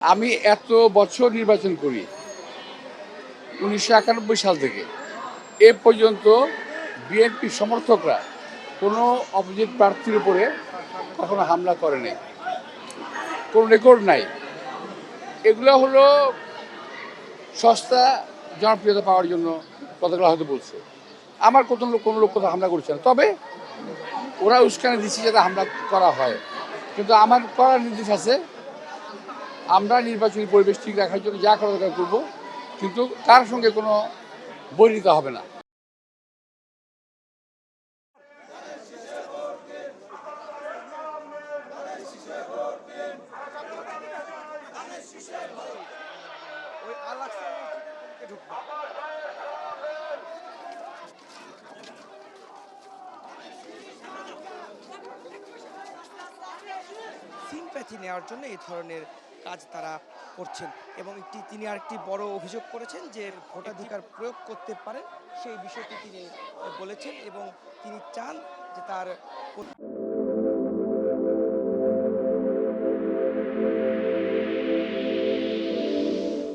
আমি এত বছর নির্বাচন করি ১৯৯১ সাল থেকে এ পর্যন্ত বিএনপি সমর্থকরা কোনো অপোজিট প্রার্থীর উপরে কখনো হামলা করে নাই, কোনো রেকর্ড নাই। এগুলো হলো সস্তা জনপ্রিয়তা পাওয়ার জন্য কথাগুলো হয়তো বলছে। আমার কোনো লোক কোথাও হামলা করছে না, তবে ওরা উস্কানি দিচ্ছে যাতে হামলা করা হয়। কিন্তু আমার করার নির্দেশ আছে, আমরা নির্বাচনী পরিবেশ ঠিক রাখার জন্য যা করা দরকার করবো, কিন্তু তার সঙ্গে কোনো বৈরিতা হবে না। সিম্প্যাথি নেওয়ার জন্য এই ধরনের কাজ তারা করছেন এবং তিনি আরেকটি বড় অভিযোগ করেছেন যে ভোটাধিকার প্রয়োগ করতে পারেন সেই বিষয়টি তিনি বলেছেন এবং তিনি চান যে তার